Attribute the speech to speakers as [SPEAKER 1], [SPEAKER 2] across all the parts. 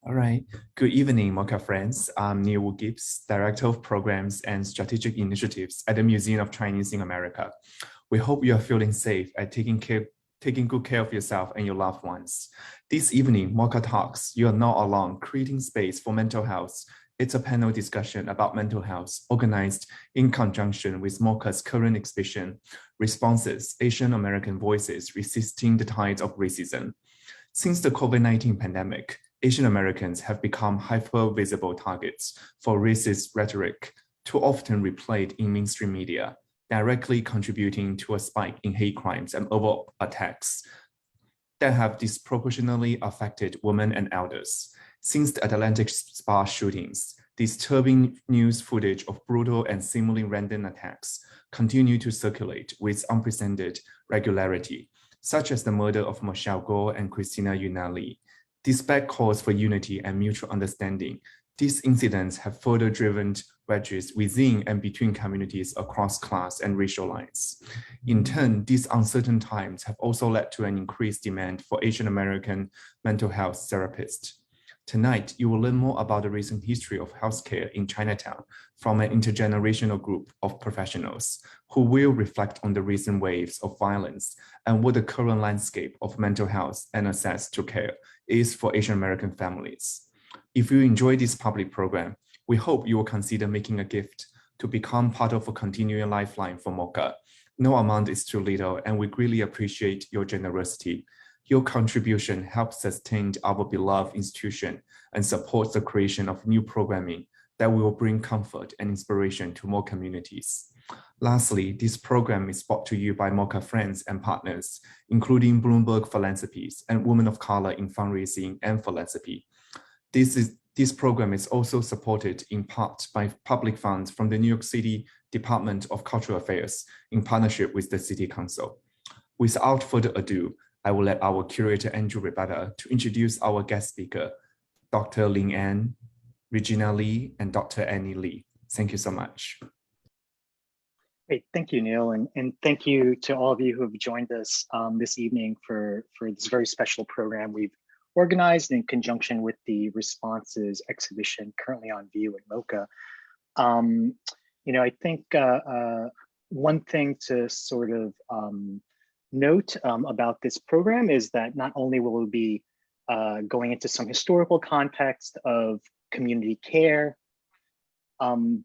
[SPEAKER 1] All right. Good evening, MOCA friends. I'm Neil Gibbs, Director of Programs and Strategic Initiatives at the Museum of Chinese in America. We hope you are feeling safe and taking good care of yourself and your loved ones. This evening, MOCA Talks, You Are Not Alone, Creating Space for Mental Health. It's a panel discussion about mental health organized in conjunction with MOCA's current exhibition, Responses, Asian American Voices Resisting the Tides of Racism. Since the COVID-19 pandemic, Asian Americans have become hyper-visible targets for racist rhetoric, too often replayed in mainstream media, directly contributing to a spike in hate crimes and overt attacks that have disproportionately affected women and elders. Since the Atlantic Spa shootings, disturbing news footage of brutal and seemingly random attacks continue to circulate with unprecedented regularity, such as the murder of Michelle Gore and Christina Yunali. Despite calls for unity and mutual understanding, these incidents have further driven wedges within and between communities across class and racial lines. In turn, these uncertain times have also led to an increased demand for Asian American mental health therapists. Tonight, you will learn more about the recent history of healthcare in Chinatown from an intergenerational group of professionals who will reflect on the recent waves of violence and what the current landscape of mental health and access to care is for Asian American families. If you enjoy this public program, we hope you will consider making a gift to become part of a continuing lifeline for MOCA. No amount is too little, and we greatly appreciate your generosity. Your contribution helps sustain our beloved institution and supports the creation of new programming that will bring comfort and inspiration to more communities. Lastly, this program is brought to you by MOCA friends and partners, including Bloomberg Philanthropies and Women of Color in Fundraising and Philanthropy. This program is also supported in part by public funds from the New York City Department of Cultural Affairs in partnership with the City Council. Without further ado, I will let our curator Andrew Rebata to introduce our guest speaker, Dr. Ling An, Regina Lee, and Dr. Annie Lee. Thank you so much.
[SPEAKER 2] Great, thank you, Neil, and thank you to all of you who have joined us this evening for this very special program we've organized in conjunction with the Responses exhibition currently on view at MOCA. I think one thing to sort of note about this program is that not only will we be going into some historical context of community care,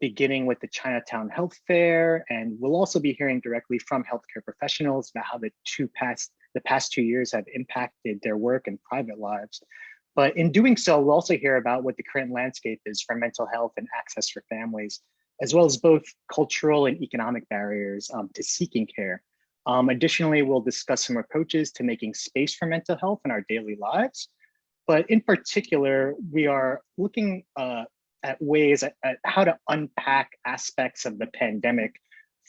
[SPEAKER 2] beginning with the Chinatown Health Fair, and we'll also be hearing directly from healthcare professionals about how the past 2 years have impacted their work and private lives. But in doing so, we'll also hear about what the current landscape is for mental health and access for families, as well as both cultural and economic barriers to seeking care. Additionally, we'll discuss some approaches to making space for mental health in our daily lives. But in particular, we are looking at ways at how to unpack aspects of the pandemic,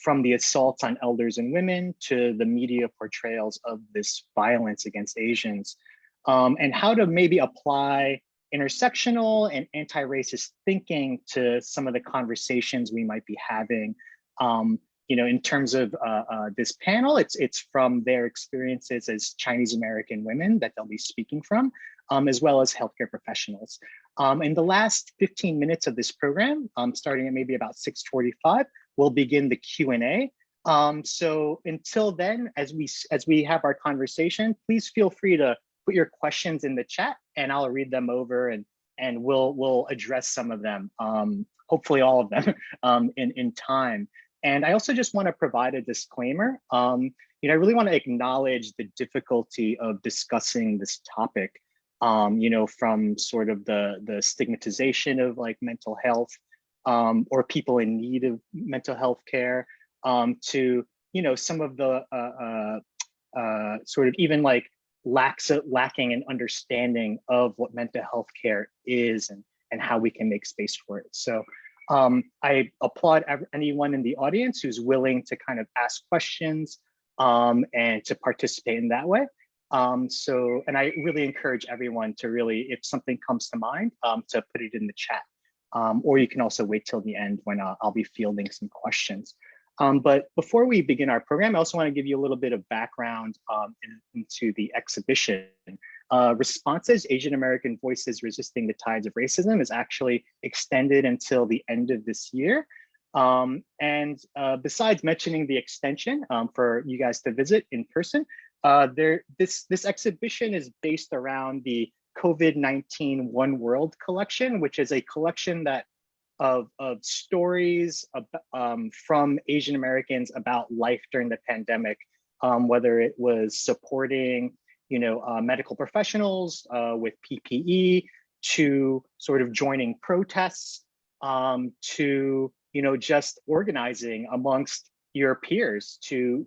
[SPEAKER 2] from the assaults on elders and women to the media portrayals of this violence against Asians, and how to maybe apply intersectional and anti-racist thinking to some of the conversations we might be having. In terms of this panel, it's from their experiences as Chinese American women that they'll be speaking from, as well as healthcare professionals. In the last 15 minutes of this program, starting at maybe about 6:45, we'll begin the Q&A. So until then, as we have our conversation, please feel free to put your questions in the chat, and I'll read them over, and we'll address some of them, hopefully all of them, in time. And I also just want to provide a disclaimer. I really want to acknowledge the difficulty of discussing this topic. From sort of the stigmatization of like mental health or people in need of mental health care, to some of the sort of even like lacking an understanding of what mental health care is and how we can make space for it. So I applaud anyone in the audience who's willing to kind of ask questions and to participate in that way. And I really encourage everyone to really, if something comes to mind, to put it in the chat. Or you can also wait till the end when I'll be fielding some questions. But before we begin our program, I also want to give you a little bit of background into the exhibition. responses, Asian American Voices Resisting the Tides of Racism, is actually extended until the end of this year. Besides mentioning the extension for you guys to visit in person, this exhibition is based around the COVID-19 One World collection, which is a collection of stories from Asian Americans about life during the pandemic, whether it was supporting medical professionals with PPE, to sort of joining protests, to just organizing amongst your peers to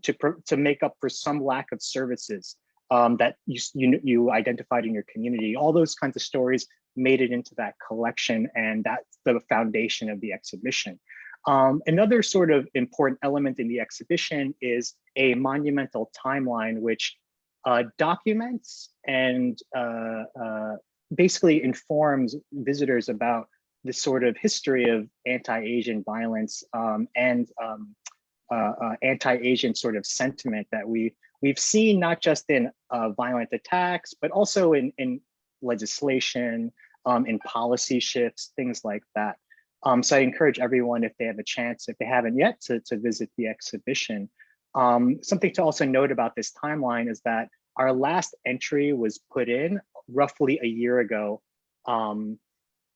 [SPEAKER 2] make up for some lack of services that you identified in your community. All those kinds of stories made it into that collection, and that's the foundation of the exhibition. Another sort of important element in the exhibition is a monumental timeline, which documents and basically informs visitors about the sort of history of anti-Asian violence and anti-Asian sort of sentiment that we've seen, not just in violent attacks, but also in legislation, in policy shifts, things like that. So I encourage everyone, if they have a chance, if they haven't yet, to visit the exhibition. Something to also note about this timeline is that our last entry was put in roughly a year ago.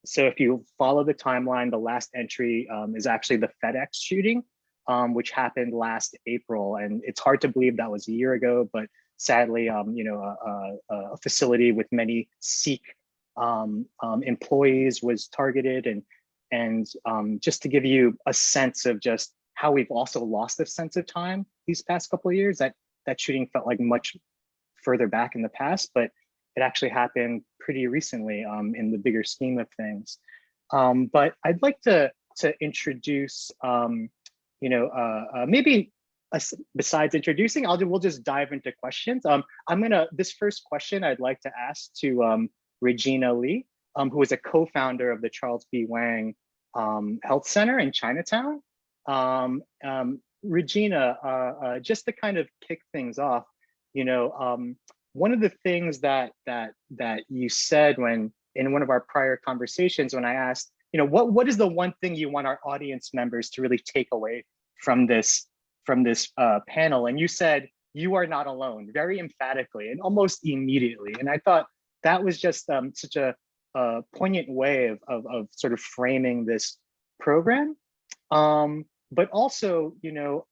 [SPEAKER 2] So if you follow the timeline, the last entry is actually the FedEx shooting, which happened last April. And it's hard to believe that was a year ago, but sadly, a facility with many Sikh employees was targeted. And just to give you a sense of just how we've also lost a sense of time these past couple of years, that shooting felt like much further back in the past, but it actually happened pretty recently in the bigger scheme of things. But I'd like to introduce, maybe besides introducing, we'll just dive into questions. This first question I'd like to ask to Regina Lee, who is a co-founder of the Charles B. Wang Health Center in Chinatown. Regina, just to kind of kick things off, one of the things that you said in one of our prior conversations, when I asked, what is the one thing you want our audience members to really take away from this panel? And you said, you are not alone, very emphatically and almost immediately. And I thought that was just such a poignant way of sort of framing this program. But also,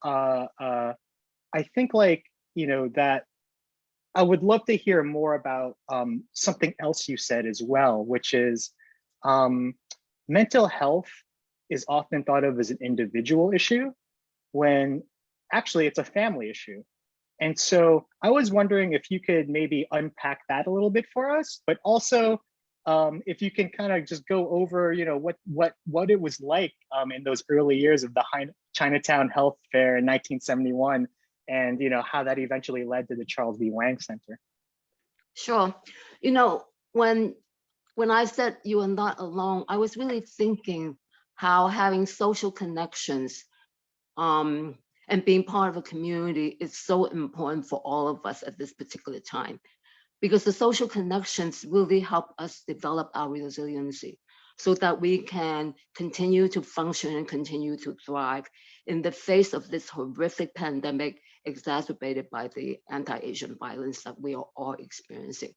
[SPEAKER 2] I think that I would love to hear more about something else you said as well, which is mental health is often thought of as an individual issue when actually it's a family issue. And so I was wondering if you could maybe unpack that a little bit for us, but also if you can kind of just go over, what it was like in those early years of the Chinatown Health Fair in 1971, and how that eventually led to the Charles B. Wang Center.
[SPEAKER 3] Sure. When I said you are not alone, I was really thinking how having social connections and being part of a community is so important for all of us at this particular time, because the social connections really help us develop our resiliency so that we can continue to function and continue to thrive in the face of this horrific pandemic exacerbated by the anti-Asian violence that we are all experiencing.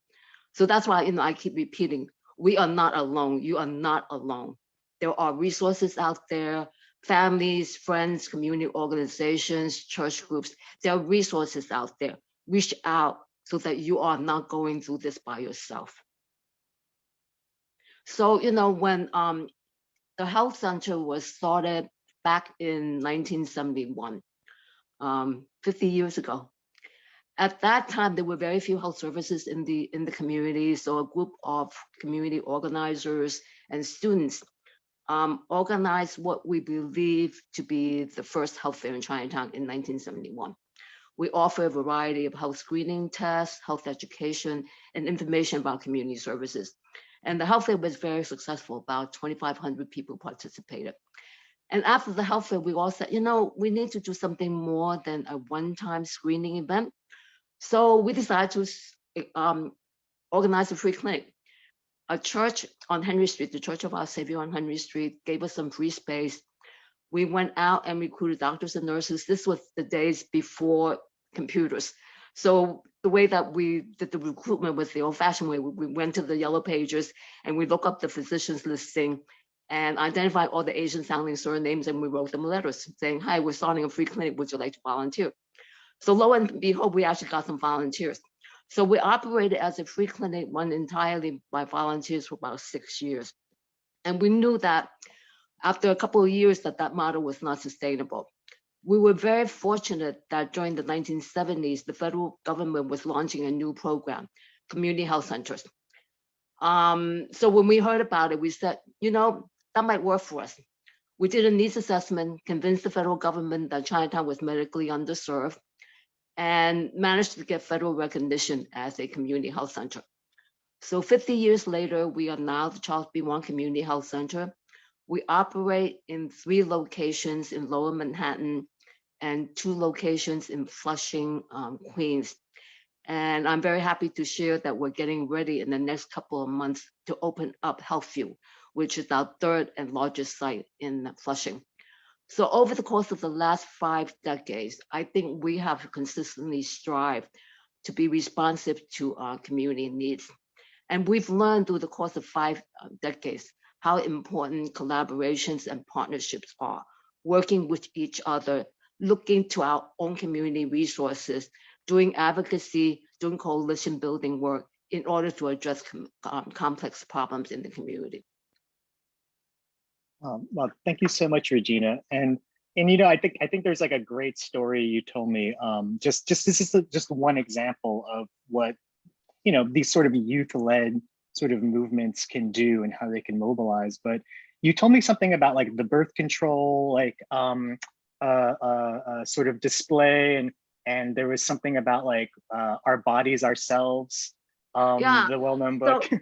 [SPEAKER 3] So that's why I keep repeating, we are not alone. You are not alone. There are resources out there, families, friends, community organizations, church groups. There are resources out there. Reach out so that you are not going through this by yourself. So, when the health center was started back in 1971, 50 years ago. At that time, there were very few health services in the community. So a group of community organizers and students organized what we believe to be the first health fair in Chinatown in 1971. We offer a variety of health screening tests, health education, and information about community services. And the health fair was very successful. About 2,500 people participated. And after the health fair, we all said, we need to do something more than a one-time screening event. So we decided to organized a free clinic. A church on Henry Street, the Church of Our Savior on Henry Street, gave us some free space. We went out and recruited doctors and nurses. This was the days before computers. So the way that we did the recruitment was the old-fashioned way. We went to the yellow pages and we looked up the physicians listing and identified all the Asian-sounding surnames, and we wrote them letters saying, "Hi, we're starting a free clinic. Would you like to volunteer?" So lo and behold, we actually got some volunteers. So we operated as a free clinic run entirely by volunteers for about 6 years. And we knew that after a couple of years that model was not sustainable. We were very fortunate that during the 1970s, the federal government was launching a new program, community health centers. So when we heard about it, we said, that might work for us. We did a needs assessment, convinced the federal government that Chinatown was medically underserved, and managed to get federal recognition as a community health center. So 50 years later, we are now the Charles B. Wang Community Health Center. We operate in 3 locations in Lower Manhattan and 2 locations in Flushing, Queens. And I'm very happy to share that we're getting ready in the next couple of months to open up Healthview, which is our 3rd and largest site in Flushing. So over the course of the last 5 decades, I think we have consistently strived to be responsive to our community needs. And we've learned through the course of 5 decades how important collaborations and partnerships are, working with each other, looking to our own community resources, doing advocacy, doing coalition building work in order to address complex problems in the community.
[SPEAKER 2] Well, thank you so much, Regina. And I think there's like a great story you told me. This is just one example of what these sort of youth-led sort of movements can do and how they can mobilize. But you told me something about like the birth control, like sort of display, and there was something about like our bodies ourselves.
[SPEAKER 3] Yeah.
[SPEAKER 2] The well-known book.
[SPEAKER 3] So,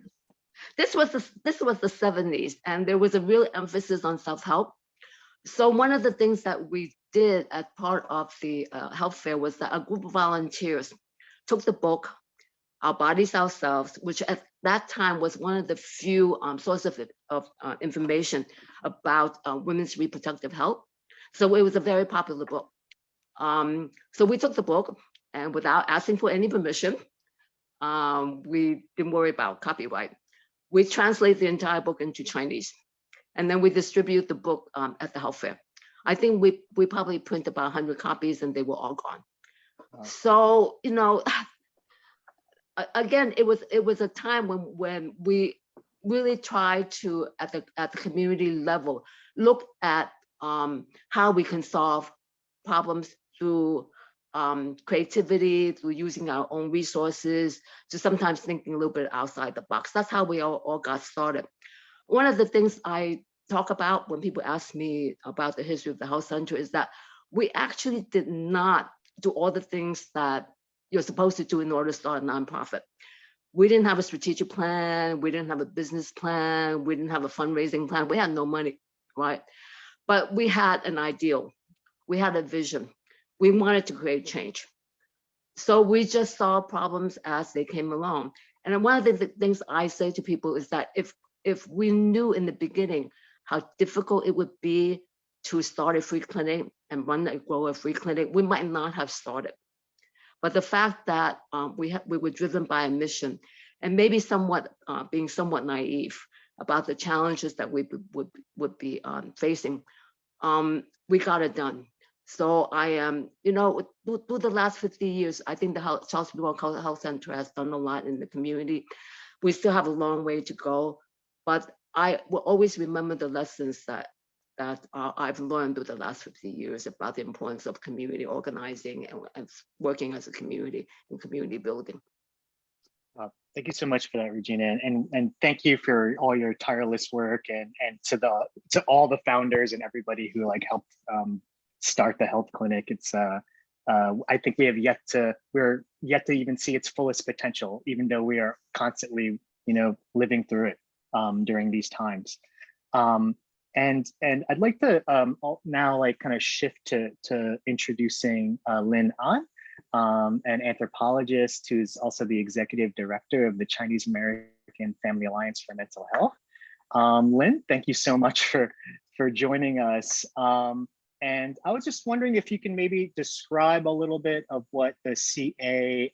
[SPEAKER 3] this was the 70s, and there was a real emphasis on self-help. So one of the things that we did as part of the health fair was that a group of volunteers took the book, Our Bodies Ourselves, which at that time was one of the few sources of information about women's reproductive health. So it was a very popular book. So we took the book, and without asking for any permission, we didn't worry about copyright. We translate the entire book into Chinese, and then we distribute the book at the health fair. I think we probably print about 100 copies, and they were all gone. Wow. So again, it was a time when we really tried to at the community level look at how we can solve problems through creativity, through using our own resources, to sometimes thinking a little bit outside the box. That's how we all got started. One of the things I talk about when people ask me about the history of the health center is that we actually did not do all the things that you're supposed to do in order to start a nonprofit. We didn't have a strategic plan. We didn't have a business plan. We didn't have a fundraising plan. We had no money, right? But we had an ideal. We had a vision. We wanted to create change. So we just solved problems as they came along. And one of the things I say to people is that if we knew in the beginning how difficult it would be to start a free clinic and grow a free clinic, we might not have started. But the fact that we were driven by a mission, and maybe being somewhat naive about the challenges that we would be facing, we got it done. So I am, through the last 50 years, I think the Charles B. Wang Health Center has done a lot in the community. We still have a long way to go, but I will always remember the lessons that I've learned through the last 50 years about the importance of community organizing and working as a community and community building.
[SPEAKER 2] Thank you so much for that, Regina, and thank you for all your tireless work and to all the founders and everybody who helped start the health clinic. It's I think we're yet to even see its fullest potential, even though we are constantly living through it during these times. And I'd like to now kind of shift to introducing Lin An. an anthropologist who's also the executive director of the Chinese American Family Alliance for Mental Health. Lynn, thank you so much for joining us. And I was just wondering if you can maybe describe a little bit of what the CAFAMH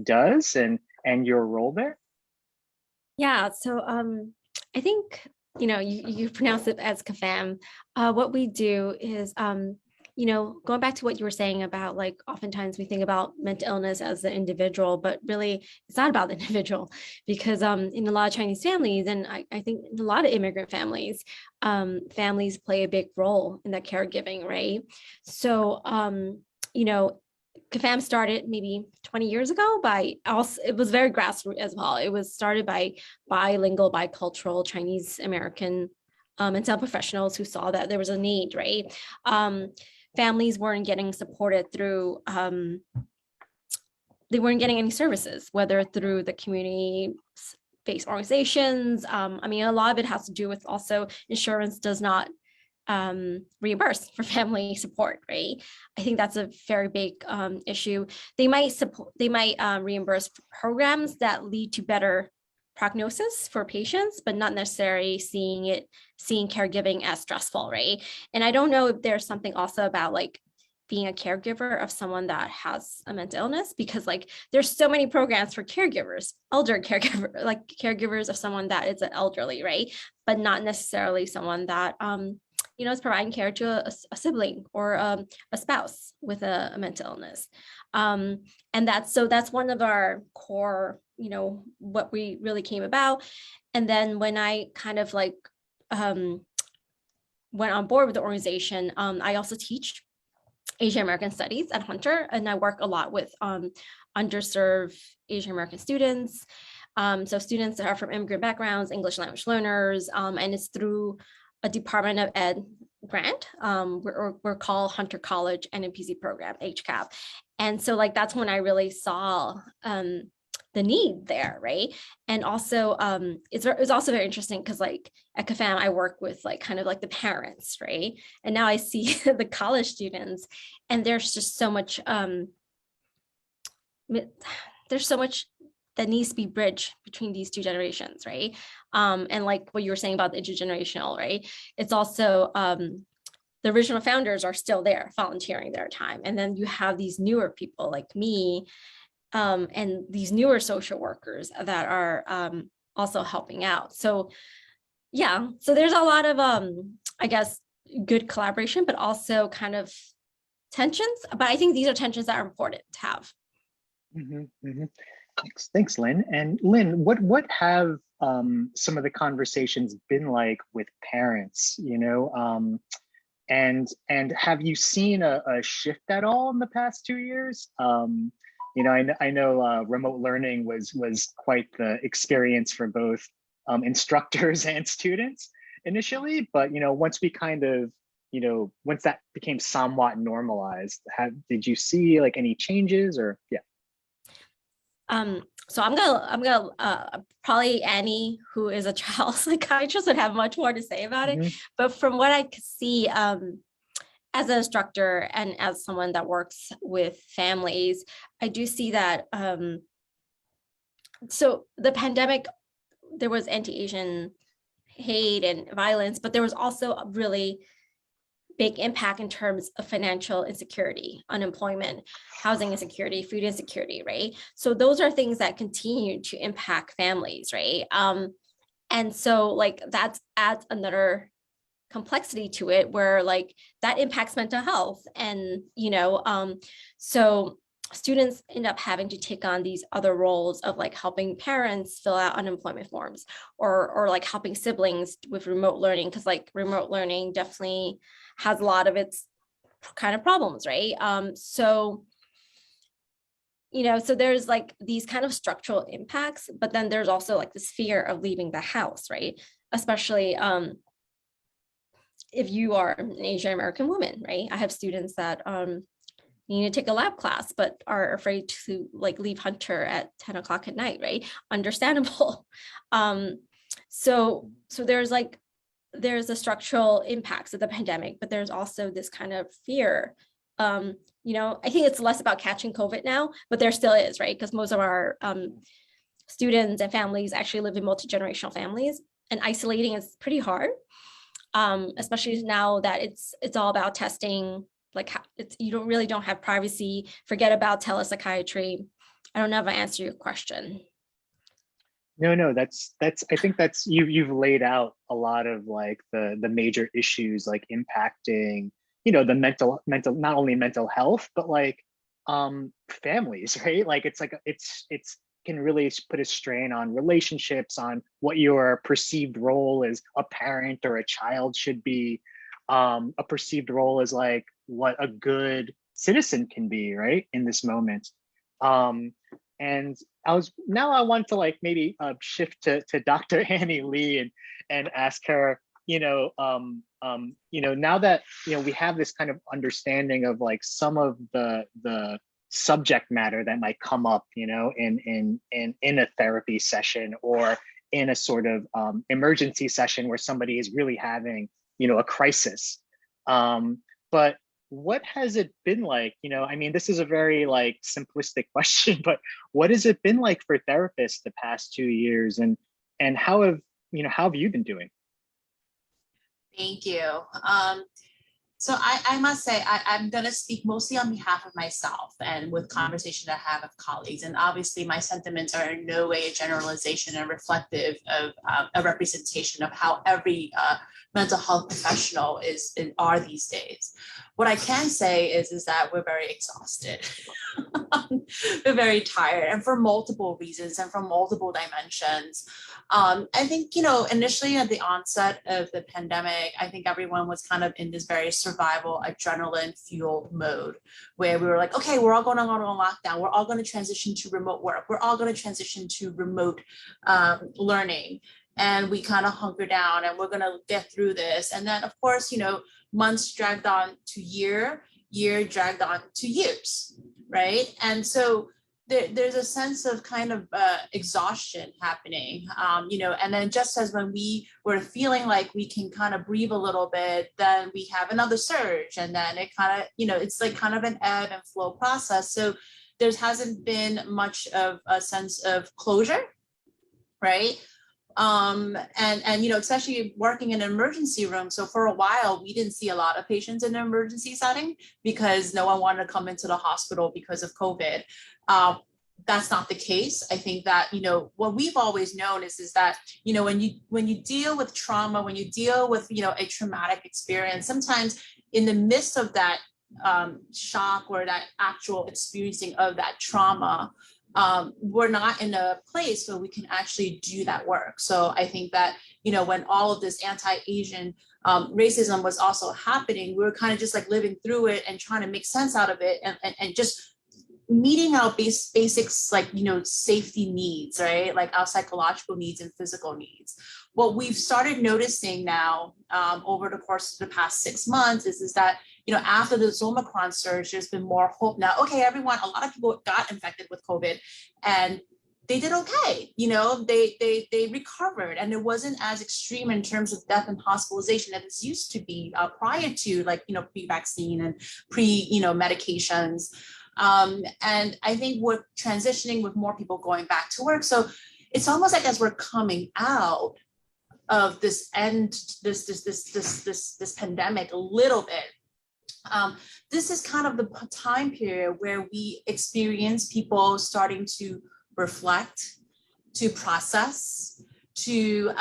[SPEAKER 2] does and your role there.
[SPEAKER 4] Yeah, so I think, you pronounce it as CAFAM. What we do is, going back to what you were saying about, like, oftentimes we think about mental illness as the individual, but really it's not about the individual, because in a lot of Chinese families, and I think in a lot of immigrant families, families play a big role in the caregiving, right? So, CAFAM started maybe 20 years ago it was very grassroots as well. It was started by bilingual, bicultural Chinese American mental health professionals who saw that there was a need, right? Families weren't getting supported through, they weren't getting any services, whether through the community-based organizations. A lot of it has to do with also insurance does not reimburse for family support, right? I think that's a very big issue. They might reimburse programs that lead to better prognosis for patients, but not necessarily seeing caregiving as stressful, right? And I don't know if there's something also about like being a caregiver of someone that has a mental illness, because like there's so many programs for caregivers, caregivers of someone that is an elderly, right? But not necessarily someone that is providing care to a sibling or a spouse with a mental illness. And that's one of our core, what we really came about. And then when I kind of like went on board with the organization, I also teach Asian American Studies at Hunter, and I work a lot with underserved Asian American students. So students that are from immigrant backgrounds, English language learners, and it's through a Department of Ed grant. We're called Hunter College NMPC program, HCAP. And so like, that's when I really saw the need there, right? And also it's also very interesting because like at CAFAM, I work with like kind of like the parents, right? And now I see the college students, and there's just so much, that needs to be bridged between these two generations, right? And like what you were saying about the intergenerational, right? It's also the original founders are still there volunteering their time. And then you have these newer people like me and these newer social workers that are also helping out. So yeah, so there's a lot of, I guess, good collaboration, but also kind of tensions. But I think these are tensions that are important to have.
[SPEAKER 2] Mm-hmm, mm-hmm. Thanks, Lynn. And Lynn, what have some of the conversations been like with parents? And have you seen a shift at all in the past 2 years? I know remote learning was quite the experience for both instructors and students initially, but once we kind of once that became somewhat normalized, did you see like any changes or yeah?
[SPEAKER 4] So I'm gonna probably Annie, who is a child psychiatrist, would have much more to say about it. But from what I could see, as an instructor and as someone that works with families, I do see that. So the pandemic, there was anti-Asian hate and violence, but there was also a really big impact in terms of financial insecurity, unemployment, housing insecurity, food insecurity, right? So those are things that continue to impact families, right? And so like that adds another complexity to it where like that impacts mental health. And, so students end up having to take on these other roles of like helping parents fill out unemployment forms or like helping siblings with remote learning, because like remote learning definitely has a lot of its kind of problems, right? So there's like these kind of structural impacts, but then there's also like this fear of leaving the house, right? Especially if you are an Asian American woman, right? I have students that need to take a lab class, but are afraid to like leave Hunter at 10 o'clock at night, right? Understandable. So there's the structural impacts of the pandemic, but there's also this kind of fear You know, I think it's less about catching COVID now, but there still is, right? Because most of our students and families actually live in multi-generational families, and isolating is pretty hard, especially now that it's all about testing. Like you don't have privacy. Forget about telepsychiatry. I don't know if I answered your question.
[SPEAKER 2] No, that's I think that's you've laid out a lot of like the major issues like impacting, you know, the mental not only mental health, but like families, right? Like it's can really put a strain on relationships, on what your perceived role as a parent or a child should be, a perceived role as like what a good citizen can be, right, in this moment. And I want to like maybe shift to Dr. Annie Lee and ask her, you know, now that, you know, we have this kind of understanding of like some of the subject matter that might come up, you know, in a therapy session or in a sort of emergency session where somebody is really having, you know, a crisis. But what has it been like? You know, I mean, this is a very like simplistic question, but what has it been like for therapists the past 2 years, and how have you been doing?
[SPEAKER 5] Thank you. So I must say, I'm going to speak mostly on behalf of myself and with conversations I have with colleagues. And obviously my sentiments are in no way a generalization and reflective of a representation of how every mental health professional are these days. What I can say is that we're very exhausted. We're very tired, and for multiple reasons and from multiple dimensions. I think, you know, initially at the onset of the pandemic, I think everyone was kind of in this very survival, adrenaline fueled mode where we were like, okay, we're all going to go on lockdown. We're all going to transition to remote work. We're all going to transition to remote learning. And we kind of hunker down and we're going to get through this. And then, of course, you know, months dragged on to year dragged on to years, right? And so there's a sense of kind of exhaustion happening, you know, and then just as when we were feeling like we can kind of breathe a little bit, then we have another surge, and then it kind of, you know, it's like kind of an ebb and flow process. So there hasn't been much of a sense of closure, right? And you know, especially working in an emergency room. So for a while, we didn't see a lot of patients in an emergency setting because no one wanted to come into the hospital because of COVID. That's not the case. I think that, you know, what we've always known is that, you know, when you deal with trauma, when you deal with, you know, a traumatic experience, sometimes in the midst of that shock or that actual experiencing of that trauma, we're not in a place where we can actually do that work. So I think that, you know, when all of this anti-Asian racism was also happening, we were kind of just like living through it and trying to make sense out of it and just meeting our basics, like, you know, safety needs, right? Like our psychological needs and physical needs. What we've started noticing now over the course of the past 6 months is that, you know, after the Omicron surge, there's been more hope now. Okay, everyone, a lot of people got infected with COVID and they did okay. You know, they recovered, and it wasn't as extreme in terms of death and hospitalization as it used to be prior to, like, you know, pre-vaccine and you know, medications. And I think we're transitioning with more people going back to work. So it's almost like as we're coming out of this pandemic a little bit, this is kind of the time period where we experience people starting to reflect, to process, to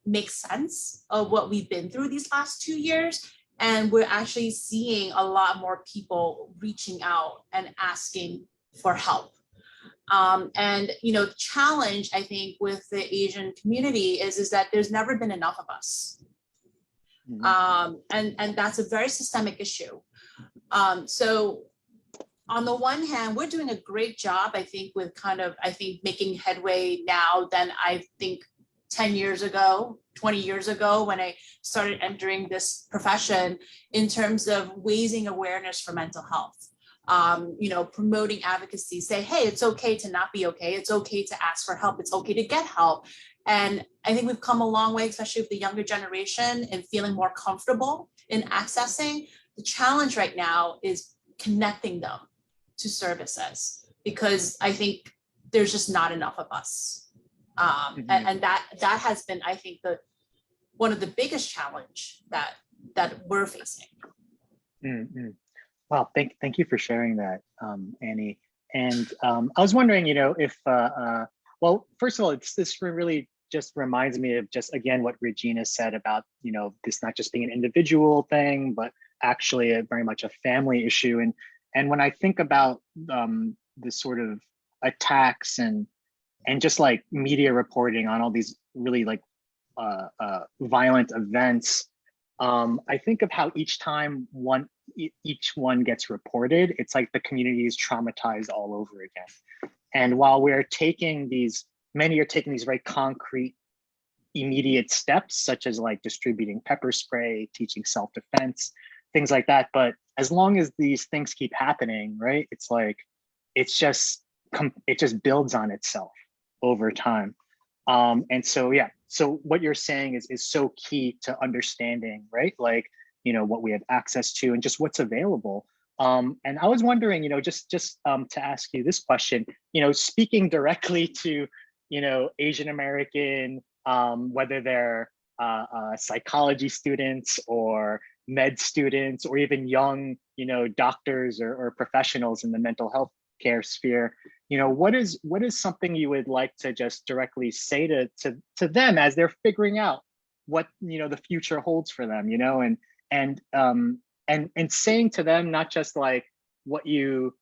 [SPEAKER 5] make sense of what we've been through these last 2 years. And we're actually seeing a lot more people reaching out and asking for help. And, you know, the challenge, I think, with the Asian community is that there's never been enough of us. Mm-hmm. And that's a very systemic issue. So on the one hand, we're doing a great job, I think, with making headway now than I think 10 years ago, 20 years ago, when I started entering this profession, in terms of raising awareness for mental health, you know, promoting advocacy, say, hey, it's okay to not be okay. It's okay to ask for help. It's okay to get help. And I think we've come a long way, especially with the younger generation, and feeling more comfortable in accessing. The challenge right now is connecting them to services, because I think there's just not enough of us. And that has been, I think, one of the biggest challenge that we're facing.
[SPEAKER 2] Wow, thank you for sharing that, Annie. And I was wondering, if, well, first of all, this really just reminds me of just, again, what Regina said about, this not just being an individual thing, but actually very much a family issue. And when I think about the sort of attacks and just like media reporting on all these really like violent events, I think of how each time each one gets reported, it's like the community is traumatized all over again. And while many are taking these very concrete, immediate steps, such as like distributing pepper spray, teaching self-defense, things like that. But as long as these things keep happening, right, it's like, it just builds on itself over time. And so, yeah, so what you're saying is so key to understanding, right? Like, what we have access to and just what's available. And I was wondering, just to ask you this question, speaking directly to, Asian American, whether they're psychology students or med students, or even young, doctors or professionals in the mental health care sphere, what is something you would like to just directly say to them as they're figuring out what the future holds for them, and saying to them not just like what you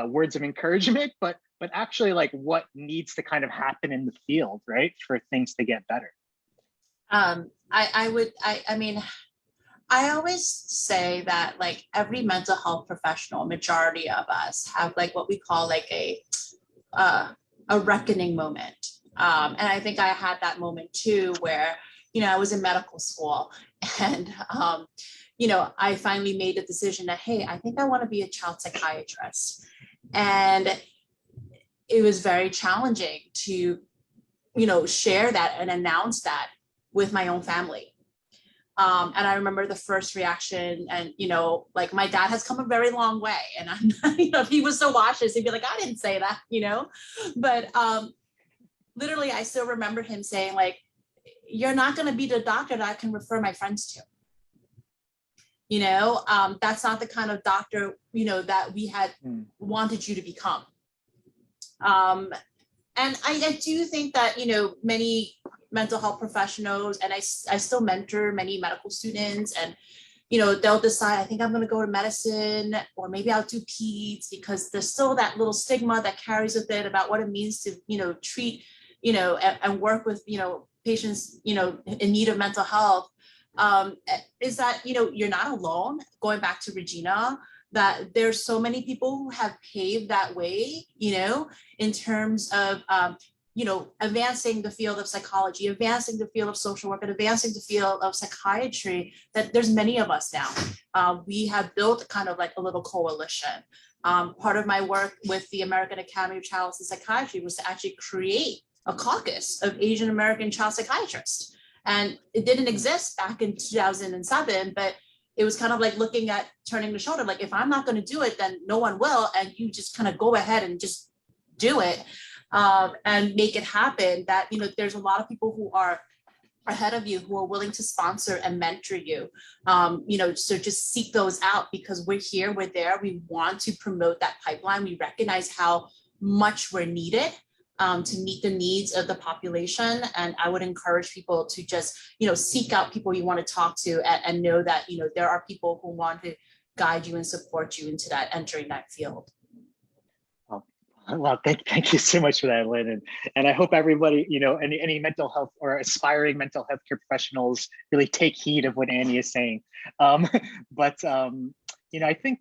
[SPEAKER 2] words of encouragement, but actually like what needs to kind of happen in the field, right, for things to get better.
[SPEAKER 5] I always say that like every mental health professional, majority of us have like what we call like a reckoning moment. And I think I had that moment too, where, I was in medical school and, I finally made a decision that, hey, I think I want to be a child psychiatrist. And it was very challenging to, share that and announce that with my own family. And I remember the first reaction, and, like my dad has come a very long way, and I'm, if he was to watch this, he'd be like, I didn't say that, but literally I still remember him saying like, you're not going to be the doctor that I can refer my friends to. That's not the kind of doctor, that we had wanted you to become. And I do think that, many mental health professionals, and I still mentor many medical students, and, they'll decide, I think I'm going to go to medicine, or maybe I'll do peds, because there's still that little stigma that carries with it about what it means to, treat, and work with, patients, in need of mental health. Is that, you're not alone, going back to Regina, that there's so many people who have paved that way, in terms of, advancing the field of psychology, advancing the field of social work, and advancing the field of psychiatry, that there's many of us now. We have built kind of like a little coalition. Part of my work with the American Academy of Child and Psychiatry was to actually create a caucus of Asian American child psychiatrists. And it didn't exist back in 2007, but it was kind of like looking at turning the shoulder, like if I'm not going to do it, then no one will. And you just kind of go ahead and just do it and make it happen. That, there's a lot of people who are ahead of you who are willing to sponsor and mentor you. So just seek those out, because we're here, we're there. We want to promote that pipeline. We recognize how much we're needed to meet the needs of the population. And I would encourage people to just, seek out people you want to talk to, and know that, there are people who want to guide you and support you into that, entering that field.
[SPEAKER 2] Well, thank you so much for that, Lynn. And I hope everybody, any mental health or aspiring mental health care professionals really take heed of what Annie is saying. I think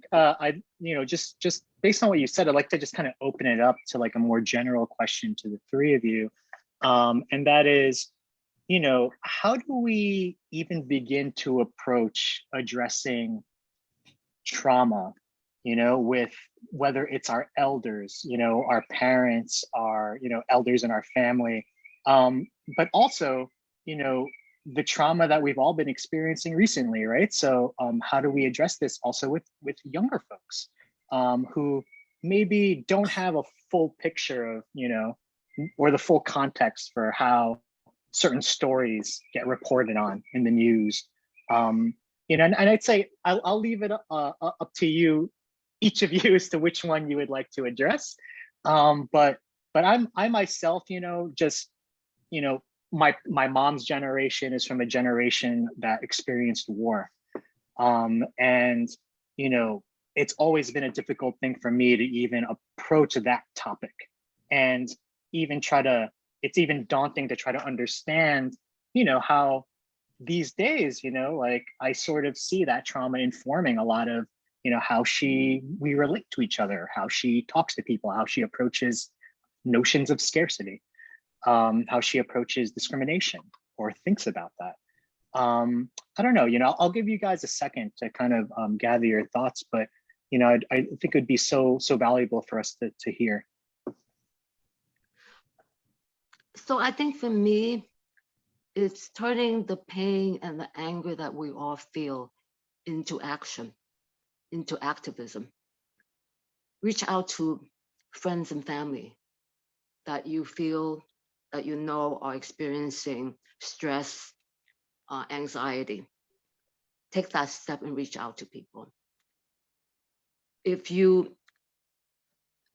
[SPEAKER 2] just based on what you said, I'd like to just kind of open it up to like a more general question to the three of you. And that is, how do we even begin to approach addressing trauma, with whether it's our elders, our parents, our, elders in our family, but also, the trauma that we've all been experiencing recently, right? So how do we address this also with younger folks, who maybe don't have a full picture of, or the full context for how certain stories get reported on in the news. And I'd say I'll leave it up to you, each of you, as to which one you would like to address. But I myself, just, my mom's generation is from a generation that experienced war. And, it's always been a difficult thing for me to even approach that topic, and even it's even daunting to try to understand, how these days, like I sort of see that trauma informing a lot of, how we relate to each other, how she talks to people, how she approaches notions of scarcity, how she approaches discrimination or thinks about that. I don't know, I'll give you guys a second to kind of gather your thoughts, but, I think it would be so valuable for us to hear.
[SPEAKER 3] So I think for me, it's turning the pain and the anger that we all feel into action, into activism. Reach out to friends and family that you feel, that are experiencing stress, anxiety. Take that step and reach out to people. If you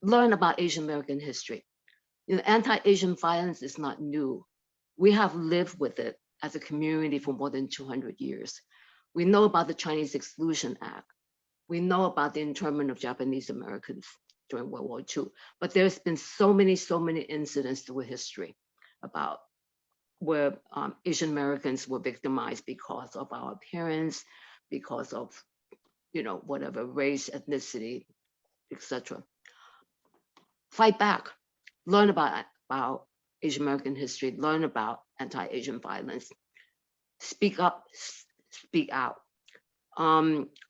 [SPEAKER 3] learn about Asian American history, anti-Asian violence is not new. We have lived with it as a community for more than 200 years. We know about the Chinese Exclusion Act. We know about the internment of Japanese Americans during World War II. But there's been so many incidents through history about where Asian Americans were victimized because of our appearance, because of, whatever, race, ethnicity, etc. Fight back, learn about Asian American history, learn about anti-Asian violence, speak up, speak out.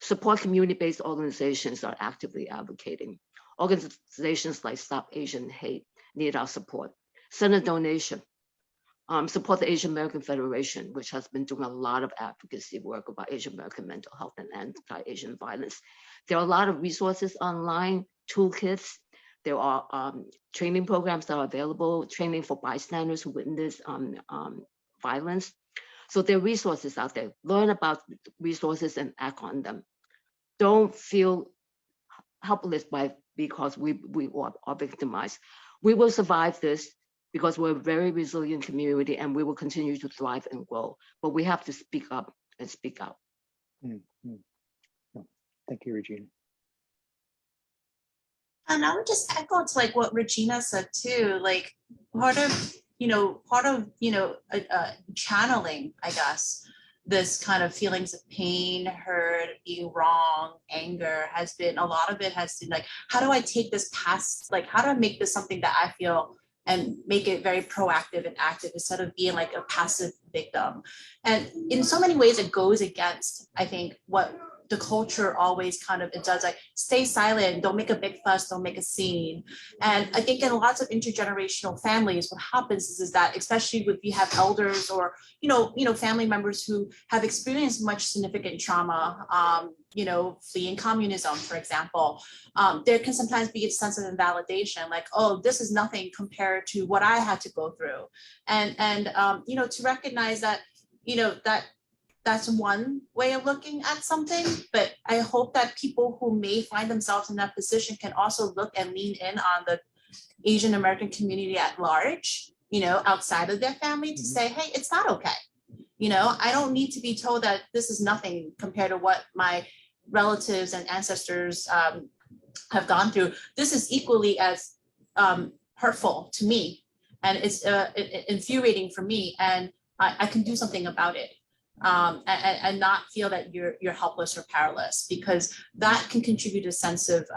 [SPEAKER 3] Support community-based organizations that are actively advocating. Organizations like Stop Asian Hate need our support. Send a donation. Support the Asian American Federation, which has been doing a lot of advocacy work about Asian American mental health and anti-Asian violence. There are a lot of resources online, toolkits. There are training programs that are available, training for bystanders who witness violence. So there are resources out there. Learn about resources and act on them. Don't feel helpless because we are victimized. We will survive this because we're a very resilient community and we will continue to thrive and grow. But we have to speak up and speak out.
[SPEAKER 2] Mm-hmm. Thank you, Regina.
[SPEAKER 5] And I would just echo to like what Regina said too, like part of channeling, I guess, this kind of feelings of pain, hurt, being wrong, anger has been, a lot of it has been like, how do I take this past, like, how do I make this something that I feel and make it very proactive and active instead of being like a passive victim. And in so many ways, it goes against, I think, what the culture always kind of, it does, like stay silent, don't make a big fuss, don't make a scene. And I think in lots of intergenerational families, what happens is that, especially if you have elders or, family members who have experienced much significant trauma, fleeing communism, for example, there can sometimes be a sense of invalidation, like, oh, this is nothing compared to what I had to go through. And to recognize that, that's one way of looking at something, but I hope that people who may find themselves in that position can also look and lean in on the Asian American community at large, outside of their family, to say, hey, it's not okay. I don't need to be told that this is nothing compared to what my relatives and ancestors have gone through. This is equally as hurtful to me, and it's infuriating for me, and I can do something about it. And not feel that you're helpless or powerless, because that can contribute a sense of,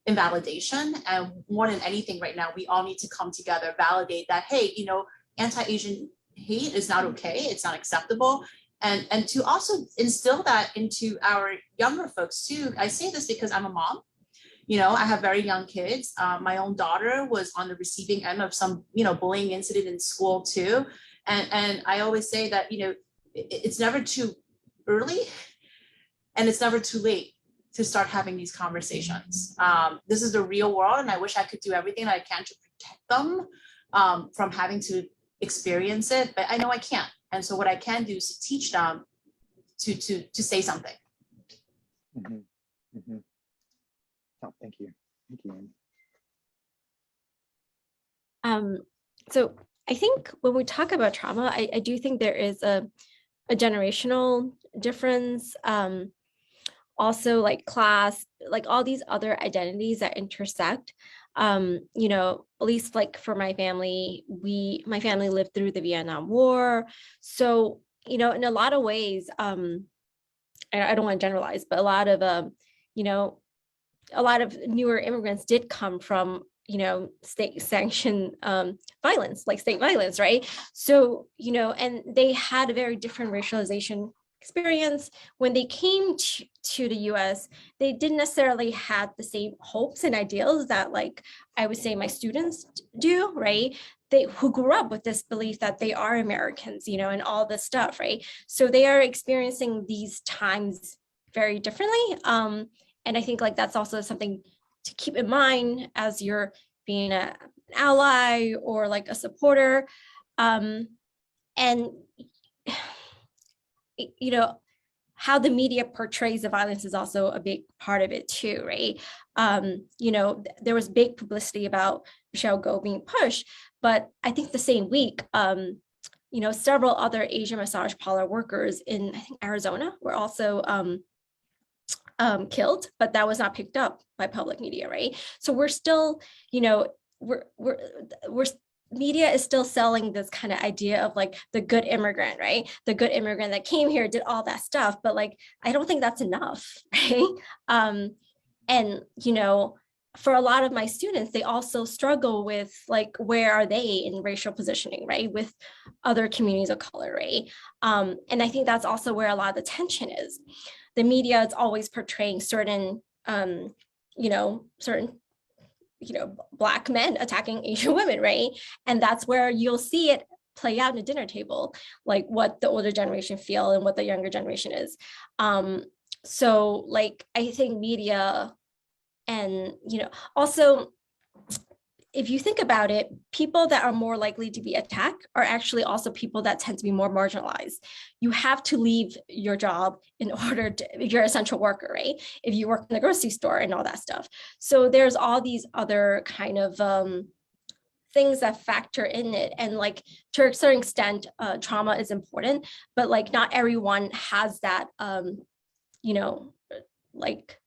[SPEAKER 5] invalidation. And more than anything right now, we all need to come together, validate that, hey, anti-Asian hate is not okay, it's not acceptable. And to also instill that into our younger folks too. I say this because I'm a mom. I have very young kids. My own daughter was on the receiving end of some, bullying incident in school too. And I always say that, it's never too early and it's never too late to start having these conversations. This is the real world, and I wish I could do everything that I can to protect them from having to experience it, but I know I can't. And so what I can do is to teach them to say something.
[SPEAKER 2] Mm-hmm. Mm-hmm. Oh, thank you. Thank you.
[SPEAKER 4] So I think when we talk about trauma, I do think there is a generational difference. Also like class, like all these other identities that intersect. You know, at least like for my family, my family lived through the Vietnam War. So, you know, in a lot of ways, I don't want to generalize, but a lot of, you know, a lot of newer immigrants did come from, you know, state sanctioned violence, like state violence, right? So, you know, and they had a very different racialization experience. When they came to the US, they didn't necessarily have the same hopes and ideals that, like, I would say my students do, right? Who grew up with this belief that they are Americans, you know, and all this stuff, right? So they are experiencing these times very differently. And I think like that's also something to keep in mind as you're being an ally or like a supporter. And you know, how the media portrays the violence is also a big part of it too, right? You know, there was big publicity about Michelle Go being pushed, but I think the same week, you know, several other Asian massage parlor workers in, I think, Arizona were also killed, but that was not picked up by public media, right? So we're still, you know, we're media is still selling this kind of idea of like the good immigrant, right? The good immigrant that came here, did all that stuff, but like, I don't think that's enough, right? And, you know, for a lot of my students, they also struggle with like, where are they in racial positioning, right? With other communities of color, right? And I think that's also where a lot of the tension is. The media is always portraying certain, you know, Black men attacking Asian women, right? And that's where you'll see it play out in a dinner table, like what the older generation feel and what the younger generation is. So like, I think media and, you know, also, if you think about it, people that are more likely to be attacked are actually also people that tend to be more marginalized. You have to leave your job in order to, you're an essential worker, right? If you work in the grocery store and all that stuff. So there's all these other kind of things that factor in it. And like, to a certain extent, trauma is important, but like not everyone has that, you know, like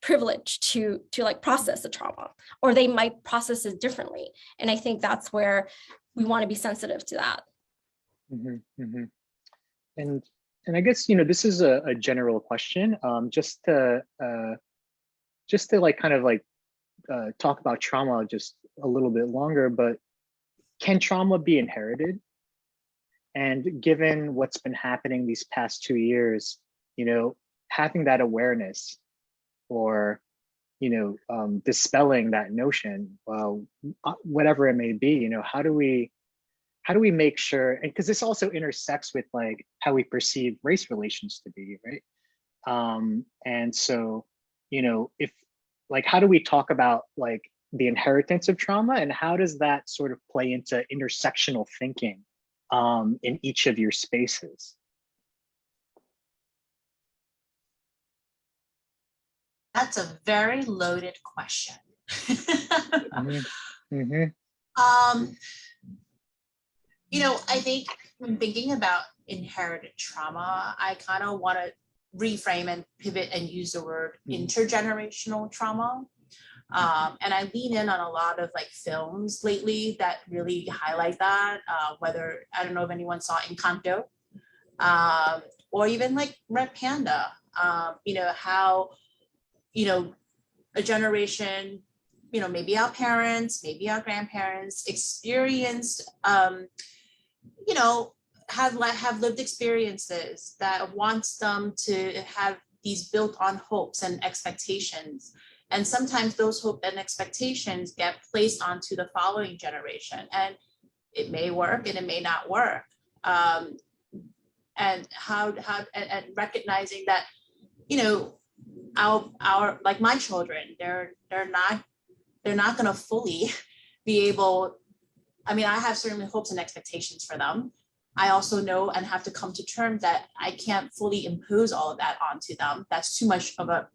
[SPEAKER 4] privilege to like process the trauma, or they might process it differently. And I think that's where we want to be sensitive to that.
[SPEAKER 2] Mm-hmm, mm-hmm. And I guess, you know, this is a general question, just to like kind of like talk about trauma just a little bit longer, but can trauma be inherited? And given what's been happening these past 2 years, you know, having that awareness, or, you know, dispelling that notion, whatever it may be, you know, how do we make sure, and because this also intersects with like how we perceive race relations to be, right? And so, you know, if like, how do we talk about like the inheritance of trauma, and how does that sort of play into intersectional thinking in each of your spaces?
[SPEAKER 5] That's a very loaded question.
[SPEAKER 2] Mm-hmm. Mm-hmm.
[SPEAKER 5] You know, I think when thinking about inherited trauma, I kind of want to reframe and pivot and use the word intergenerational trauma. And I lean in on a lot of like films lately that really highlight that, whether, I don't know if anyone saw Encanto, or even like Red Panda, you know, how, you know, a generation, you know, maybe our parents, maybe our grandparents experienced, you know, have lived experiences that wants them to have these built on hopes and expectations. And sometimes those hopes and expectations get placed onto the following generation, and it may work and it may not work. And how and recognizing that, you know, our like my children, they're not going to fully be able. I mean, I have certainly hopes and expectations for them. I also know and have to come to terms that I can't fully impose all of that onto them. That's too much of a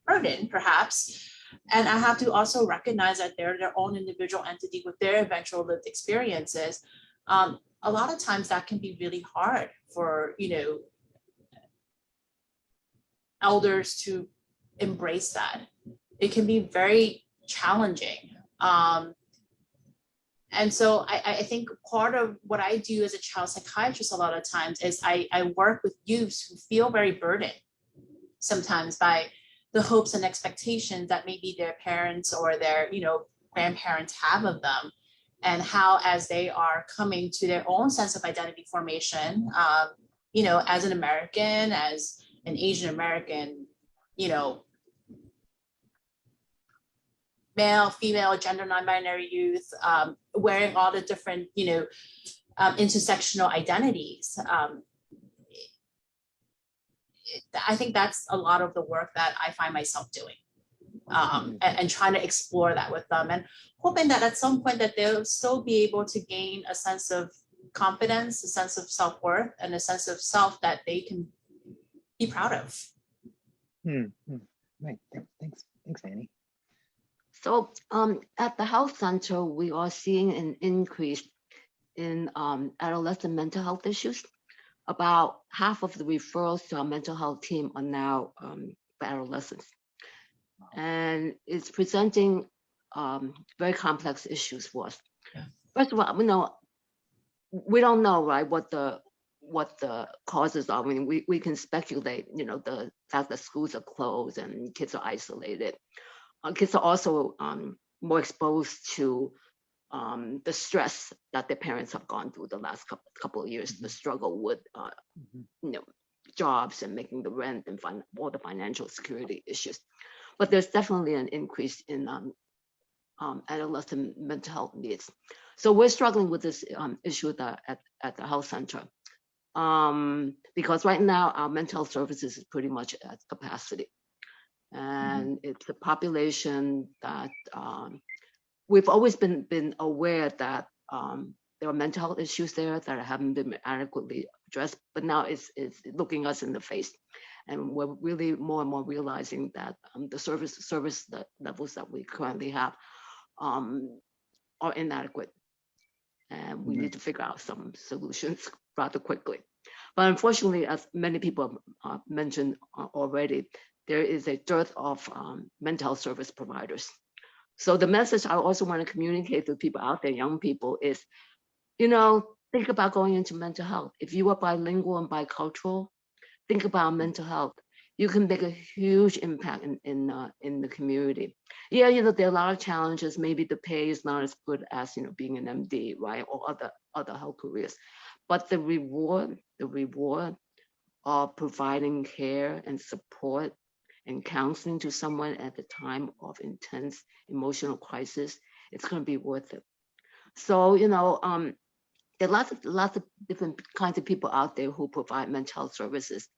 [SPEAKER 5] burden, perhaps. And I have to also recognize that they're their own individual entity with their eventual lived experiences. A lot of times that can be really hard for, elders to embrace that. It can be very challenging. And so I think part of what I do as a child psychiatrist a lot of times is I work with youths who feel very burdened sometimes by the hopes and expectations that maybe their parents or their grandparents have of them, and how as they are coming to their own sense of identity formation, as an American, as an Asian American, male, female, gender non-binary youth, wearing all the different, intersectional identities. I think that's a lot of the work that I find myself doing, and trying to explore that with them, and hoping that at some point that they'll still be able to gain a sense of confidence, a sense of self-worth, and a sense of self that they can be proud of.
[SPEAKER 2] Right. Thanks, Annie.
[SPEAKER 3] So at the health center, we are seeing an increase in adolescent mental health issues. About half of the referrals to our mental health team are now for adolescents. And it's presenting very complex issues for us.
[SPEAKER 5] Yeah.
[SPEAKER 3] First of all, we don't know, right, what the causes are. I mean, we can speculate, the fact that schools are closed and kids are isolated. Kids are also more exposed to the stress that their parents have gone through the last couple of years, the struggle with jobs and making the rent and all the financial security issues. But there's definitely an increase in adolescent mental health needs. So we're struggling with this issue at the health center, because right now our mental health services is pretty much at capacity. And it's a population that we've always been aware that there are mental health issues there that haven't been adequately addressed, but now it's looking us in the face. And we're really more and more realizing that the service levels that we currently have are inadequate. And we need to figure out some solutions rather quickly. But unfortunately, as many people mentioned already, there is a dearth of mental health service providers. So the message I also want to communicate to people out there, young people, is, think about going into mental health. If you are bilingual and bicultural, think about mental health. You can make a huge impact in the community. Yeah, there are a lot of challenges. Maybe the pay is not as good as being an MD, right, or other health careers. But the reward of providing care and support and counseling to someone at the time of intense emotional crisis, it's going to be worth it. So, there are lots of different kinds of people out there who provide mental health services.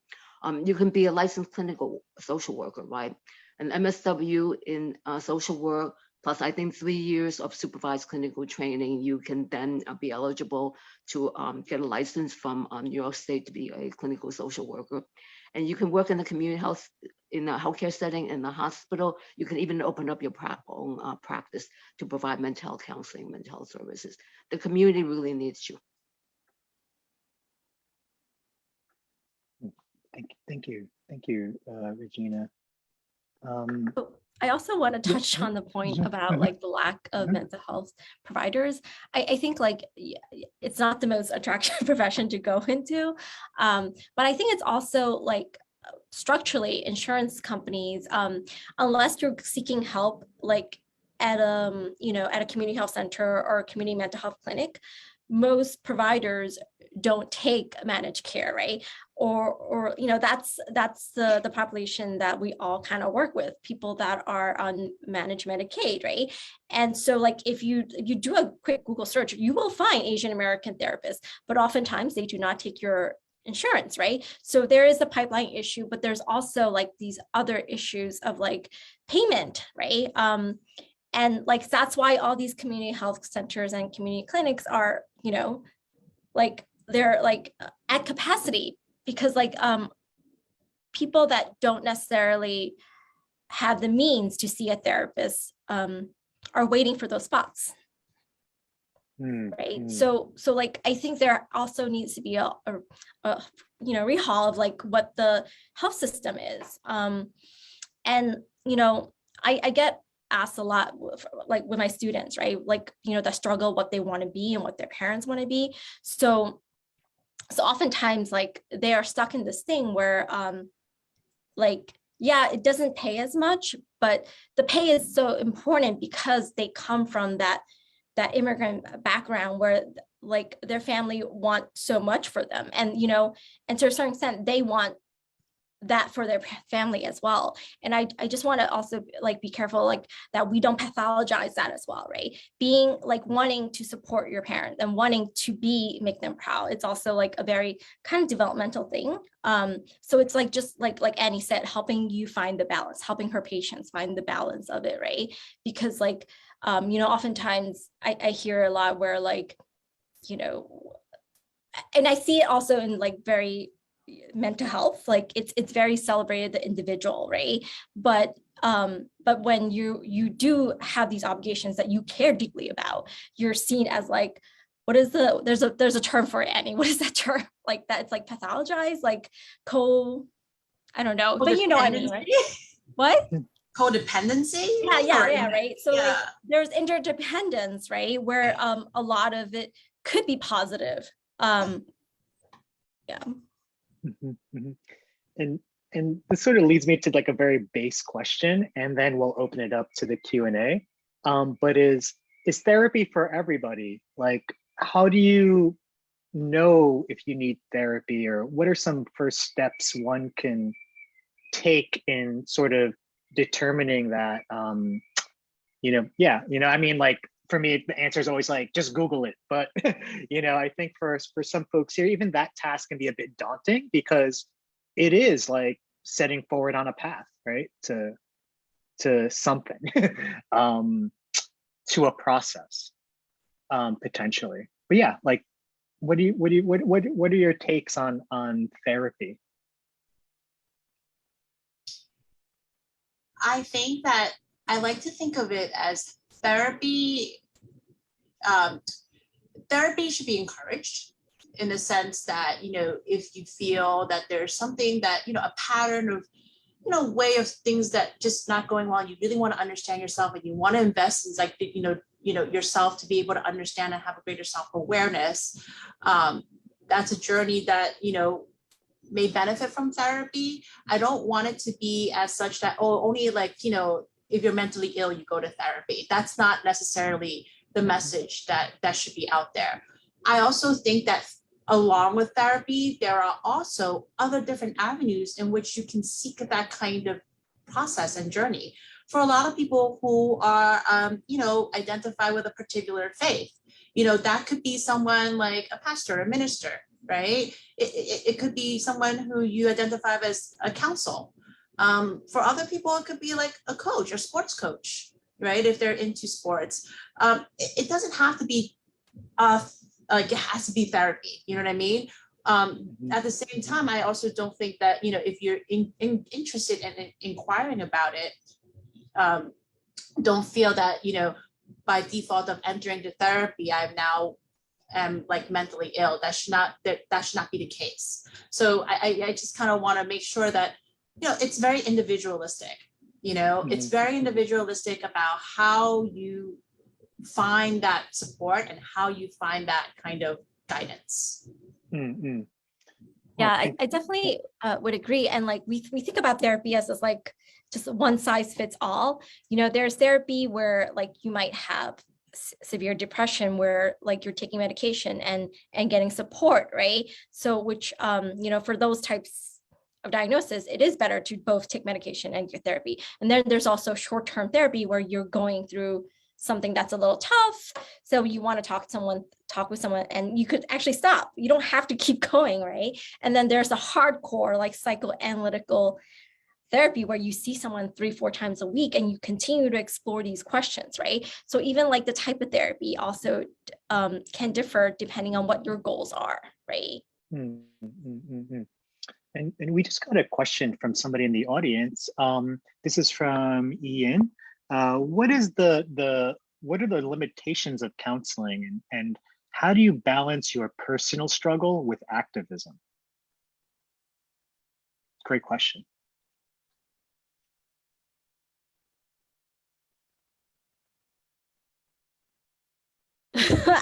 [SPEAKER 3] You can be a licensed clinical social worker, right? An MSW in social work, plus I think 3 years of supervised clinical training, you can then be eligible to get a license from New York State to be a clinical social worker. And you can work in the community health, in a healthcare setting, in the hospital. You can even open up your own practice to provide mental health counseling, mental health services. The community really needs you.
[SPEAKER 2] Thank you, Regina.
[SPEAKER 4] I also want to touch on the point about the lack of mental health providers. I think it's not the most attractive profession to go into, but I think it's also structurally insurance companies, unless you're seeking help at a community health center or a community mental health clinic, most providers don't take managed care, right? Or that's the population that we all kind of work with, people that are on managed Medicaid, right? And so if you do a quick Google search, you will find Asian American therapists, but oftentimes they do not take your insurance, right? So there is a pipeline issue, but there's also like these other issues of like payment, right? And like that's why all these community health centers and community clinics are, you know, like they're like at capacity, because like people that don't necessarily have the means to see a therapist are waiting for those spots. Right. So like I think there also needs to be a you know, rehaul of like what the health system is. And you know, I get asked a lot like with my students, right? Like, you know, the struggle, what they want to be and what their parents want to be. So oftentimes like they are stuck in this thing where like, yeah, it doesn't pay as much, but the pay is so important because they come from that immigrant background where like their family want so much for them. And, you know, and to a certain extent, they want that for their family as well. And I just want to also like be careful like that we don't pathologize that as well, right? Being like wanting to support your parents and wanting to make them proud. It's also like a very kind of developmental thing. So it's like just like Annie said, helping you find the balance, helping her patients find the balance of it, right? Because like you know, oftentimes I hear a lot where like, you know, and I see it also in like very mental health, like it's very celebrated the individual, right? But when you do have these obligations that you care deeply about, you're seen as like, what is there's a term for it, Annie, what is that term? Like that it's like pathologized, like I don't know, but you know what I mean, right? What?
[SPEAKER 5] Codependency?
[SPEAKER 4] Yeah, right. So like there's interdependence, right? Where a lot of it could be positive. Yeah.
[SPEAKER 2] And this sort of leads me to like a very base question, and then we'll open it up to the Q&A. But is therapy for everybody? Like, how do you know if you need therapy, or what are some first steps one can take in sort of determining that? You know, yeah, you know, I mean, like for me, the answer is always like, just Google it. But, you know, I think for some folks here, even that task can be a bit daunting because it is like setting forward on a path, right? To something, to a process, potentially. But yeah, like, what are your takes on therapy?
[SPEAKER 5] I think that I like to think of it as therapy. Therapy should be encouraged in the sense that, you know, if you feel that there's something that, you know, a pattern of, you know, way of things that just not going well, you really want to understand yourself and you want to invest in like, you know, yourself to be able to understand and have a greater self-awareness. That's a journey that, you know, may benefit from therapy. I don't want it to be as such that, oh, only like, you know, if you're mentally ill, you go to therapy. That's not necessarily the message that should be out there. I also think that along with therapy, there are also other different avenues in which you can seek that kind of process and journey. For a lot of people who are, you know, identify with a particular faith, you know, that could be someone like a pastor, a minister, right? It could be someone who you identify as a counsel. For other people, it could be like a coach or sports coach, right? If they're into sports, it doesn't have to be, like it has to be therapy. You know what I mean? At the same time, I also don't think that, you know, if you're interested in inquiring about it, don't feel that, you know, by default of entering the therapy, I'm now like mentally ill. That should not be the case. So I just kind of want to make sure that, you know, it's very individualistic. You know, it's very individualistic about how you find that support and how you find that kind of guidance.
[SPEAKER 4] Yeah, I definitely would agree. And like we think about therapy as like just one size fits all. You know, there's therapy where like you might have severe depression where like you're taking medication and getting support, right? So which you know, for those types of diagnosis, it is better to both take medication and get therapy. And then there's also short-term therapy where you're going through something that's a little tough. So you want to talk with someone, and you could actually stop. You don't have to keep going, right? And then there's a hardcore like psychoanalytical therapy where you see someone 3-4 times a week and you continue to explore these questions, right? So even like the type of therapy also can differ depending on what your goals are, right?
[SPEAKER 2] And we just got a question from somebody in the audience. This is from Ian. What are the limitations of counseling, and how do you balance your personal struggle with activism? Great question.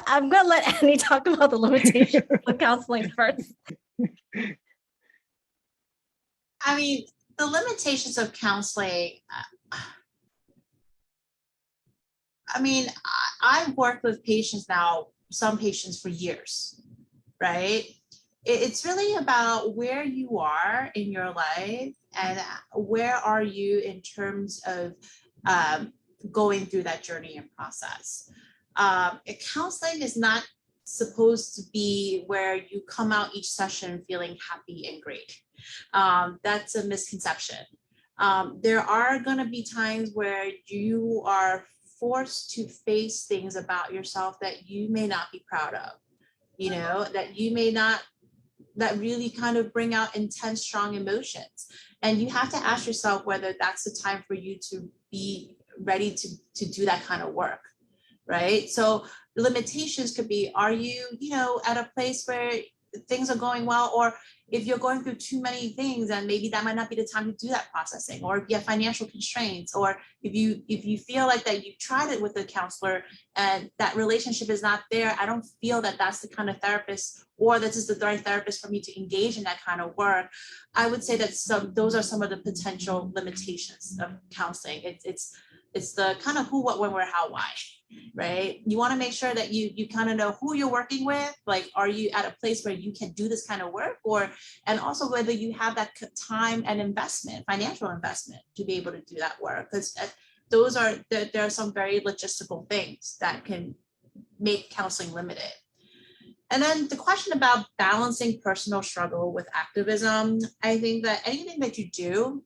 [SPEAKER 4] I'm gonna let Annie talk about the limitations of counseling first.
[SPEAKER 5] I mean, the limitations of counseling, I mean, I've worked with patients now, some patients for years, right? It's really about where you are in your life and where are you in terms of going through that journey and process. Counseling is not supposed to be where you come out each session feeling happy and great. That's a misconception. There are going to be times where you are forced to face things about yourself that you may not be proud of, you know, that you may not, that really kind of bring out intense, strong emotions. And you have to ask yourself whether that's the time for you to be ready to do that kind of work, right? So limitations could be, are you, you know, at a place where things are going well, or if you're going through too many things, and maybe that might not be the time to do that processing, or if you have financial constraints, or if you feel like that you tried it with a counselor and that relationship is not there, I don't feel that that's the kind of therapist, or this is the right therapist for me to engage in that kind of work. I would say that those are some of the potential limitations of counseling. It's the kind of who, what, when, where, how, why, right? You want to make sure that you kind of know who you're working with. Like, are you at a place where you can do this kind of work, and also whether you have that time and investment, financial investment, to be able to do that work. Because there are some very logistical things that can make counseling limited. And then the question about balancing personal struggle with activism, I think that anything that you do,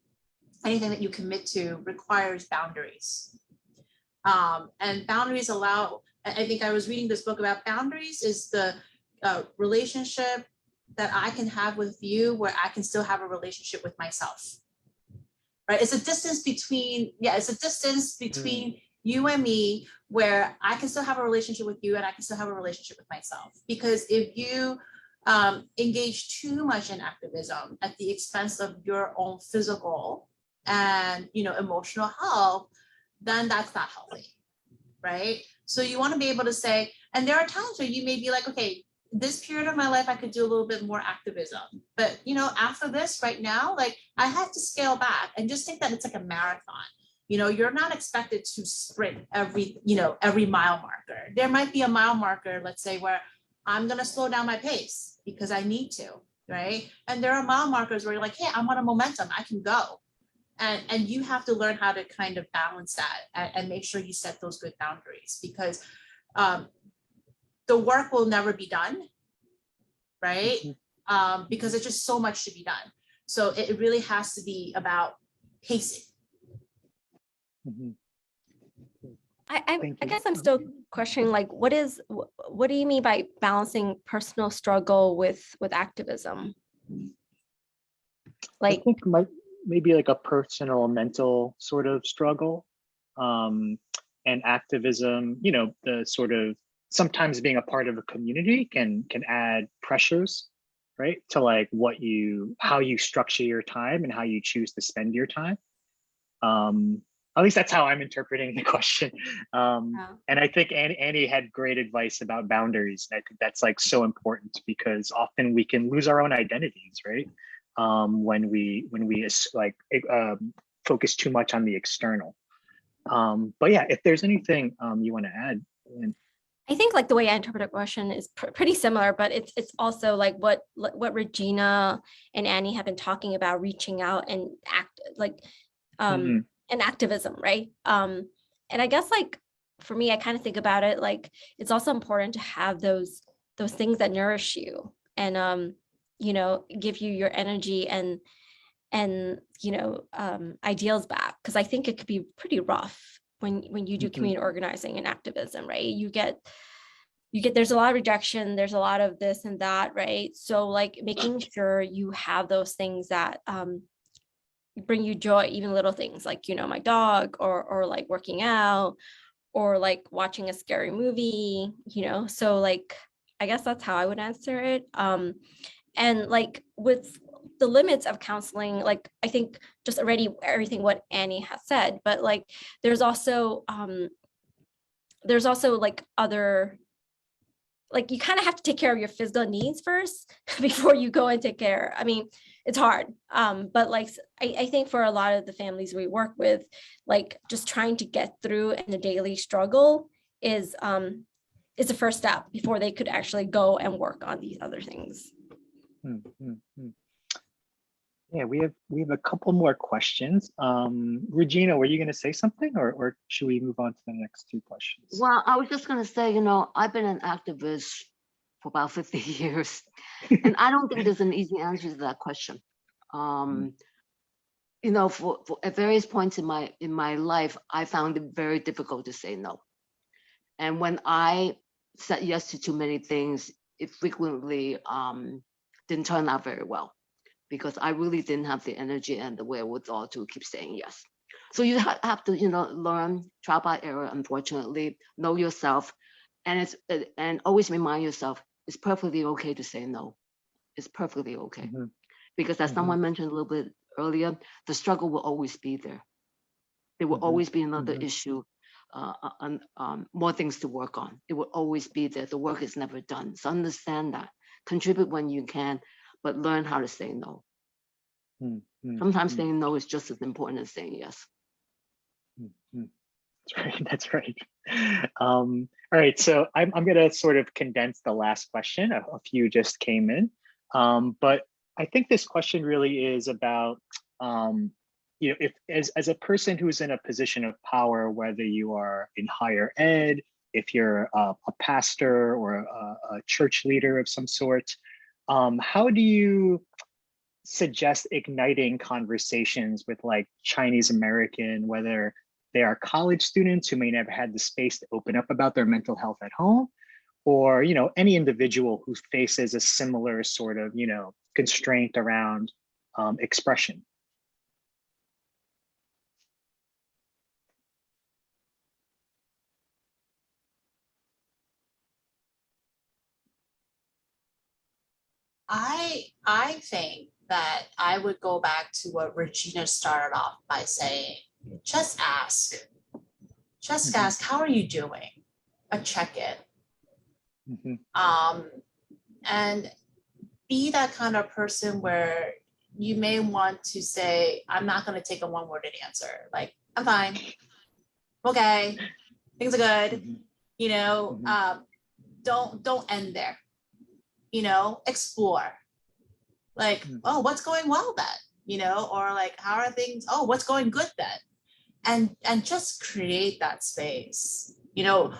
[SPEAKER 5] anything that you commit to, requires boundaries. And boundaries allow, I think I was reading this book about boundaries is the relationship that I can have with you where I can still have a relationship with myself, right? It's a distance between, you and me where I can still have a relationship with you and I can still have a relationship with myself. Because if you engage too much in activism at the expense of your own physical and, you know, emotional health, then that's not healthy, right? So you want to be able to say, and there are times where you may be like, okay, this period of my life, I could do a little bit more activism, but, you know, after this right now, like I have to scale back and just think that it's like a marathon. You know, you're not expected to sprint every mile marker. There might be a mile marker, let's say, where I'm going to slow down my pace because I need to, right? And there are mile markers where you're like, hey, I'm on a momentum, I can go. And you have to learn how to kind of balance that and make sure you set those good boundaries, because the work will never be done, right? Because it's just so much to be done. So it really has to be about pacing.
[SPEAKER 4] I guess I'm still questioning, like, what do you mean by balancing personal struggle with activism? Like,
[SPEAKER 2] I think maybe like a personal mental sort of struggle, and activism, you know, the sort of sometimes being a part of a community can add pressures, right, to like how you structure your time and how you choose to spend your time. At least that's how I'm interpreting the question. And I think Annie had great advice about boundaries. And I think that's like so important, because often we can lose our own identities, right? When we like focus too much on the external. But yeah, if there's anything you want to add.
[SPEAKER 4] I think like the way I interpret the question is pretty similar, but it's also like what Regina and Annie have been talking about, reaching out and act like and activism, right? And I guess like for me, I kind of think about it like it's also important to have those things that nourish you and you know, give you your energy and you know, ideals back, because I think it could be pretty rough when you do community organizing and activism, right? You get there's a lot of rejection, there's a lot of this and that, right? So like making sure you have those things that bring you joy, even little things like, you know, my dog or like working out or like watching a scary movie, you know. So like I guess that's how I would answer it. And like with the limits of counseling, like I think just already everything what Annie has said, but like there's also like other, like you kind of have to take care of your physical needs first before you go and take care. I mean, it's hard, but like I think for a lot of the families we work with, like just trying to get through in the daily struggle is the first step before they could actually go and work on these other things.
[SPEAKER 2] Yeah, we have a couple more questions. Regina, were you going to say something, or should we move on to the next two questions?
[SPEAKER 3] Well, I was just going to say, you know, I've been an activist for about 50 years, and I don't think there's an easy answer to that question. You know, for at various points in my life, I found it very difficult to say no. And when I said yes to too many things, it frequently didn't turn out very well, because I really didn't have the energy and the wherewithal to keep saying yes. So you have to, you know, learn, trial by error, unfortunately, know yourself, and and always remind yourself, it's perfectly okay to say no. It's perfectly okay. Because as someone mentioned a little bit earlier, the struggle will always be there. There will always be another issue, more things to work on. It will always be there. The work is never done. So understand that. Contribute when you can, but learn how to say no. Sometimes saying no is just as important as saying yes.
[SPEAKER 2] That's right. All right, so I'm going to sort of condense the last question. A few just came in, but I think this question really is about, you know, if as a person who's in a position of power, whether you are in higher ed, if you're a pastor or a church leader of some sort, how do you suggest igniting conversations with like Chinese American, whether they are college students who may never had the space to open up about their mental health at home, or, you know, any individual who faces a similar sort of, you know, constraint around expression?
[SPEAKER 5] I think that I would go back to what Regina started off by saying, just ask. Just ask, how are you doing? A check-in. And be that kind of person where you may want to say, I'm not going to take a one-worded answer. Like, I'm fine. Okay. Things are good. You know, don't end there. You know, explore. Like, oh, what's going well then? You know, or like, how are things? Oh, what's going good then? And just create that space. You know,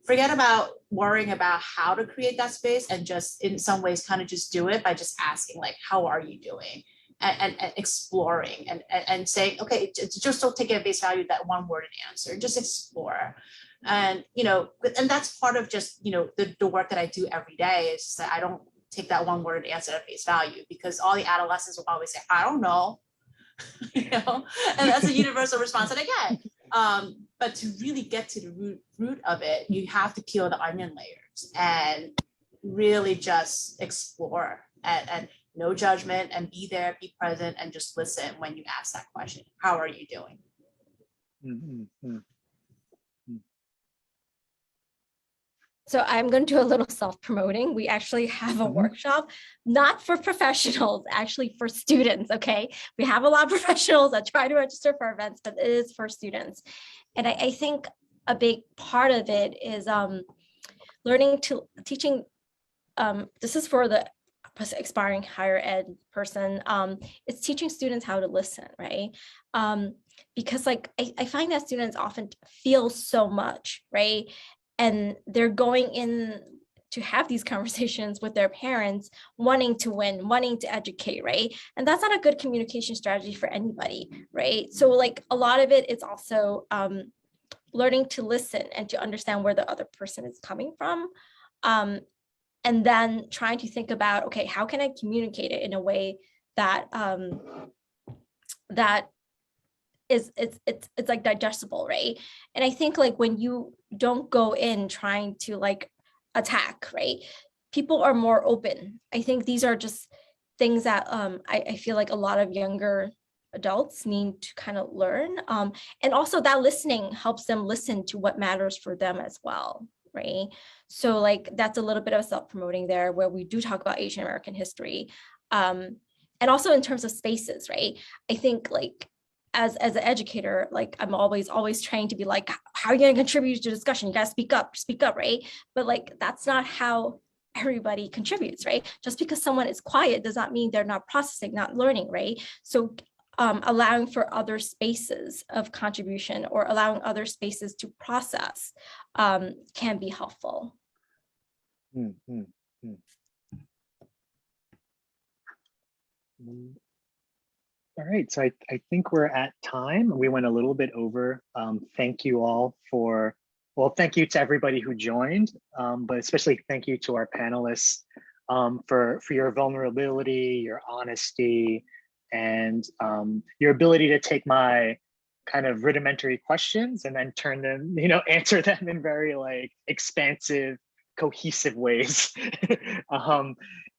[SPEAKER 5] forget about worrying about how to create that space, and just in some ways kind of just do it by just asking, like, how are you doing? And exploring and saying, okay, just don't take at face value that one worded answer, just explore. And, you know, and that's part of just, you know, the work that I do every day is just that I don't take that one word answer at face value, because all the adolescents will always say, I don't know, you know, and that's a universal response that I get. But to really get to the root of it, you have to peel the onion layers and really just explore and no judgment, and be there, be present, and just listen when you ask that question. How are you doing?
[SPEAKER 4] So I'm going to do a little self-promoting. We actually have a workshop, not for professionals, actually for students, okay? We have a lot of professionals that try to register for events, but it is for students. And I think a big part of it is teaching, this is for the aspiring higher ed person, it's teaching students how to listen, right? because like I find that students often feel so much, right? And they're going in to have these conversations with their parents, wanting to win, wanting to educate, right? And that's not a good communication strategy for anybody, right? So like a lot of it is also learning to listen and to understand where the other person is coming from. And then trying to think about, okay, how can I communicate it in a way that that is it's like digestible, right? And I think like when you don't go in trying to like attack, right, people are more open. I think these are just things that I feel like a lot of younger adults need to kind of learn, and also that listening helps them listen to what matters for them as well, right? So like that's a little bit of self-promoting there, where we do talk about Asian American history, and also in terms of spaces, right? I think like as an educator, like I'm always trying to be like, how are you going to contribute to discussion? You got to speak up, right? But like that's not how everybody contributes, right? Just because someone is quiet does not mean they're not processing, not learning, right? So allowing for other spaces of contribution or allowing other spaces to process can be helpful.
[SPEAKER 2] All right, so I think we're at time. We went a little bit over. Thank you all for, well, thank you to everybody who joined, but especially thank you to our panelists for your vulnerability, your honesty, and your ability to take my kind of rudimentary questions and then turn them, answer them in very like expansive, cohesive ways.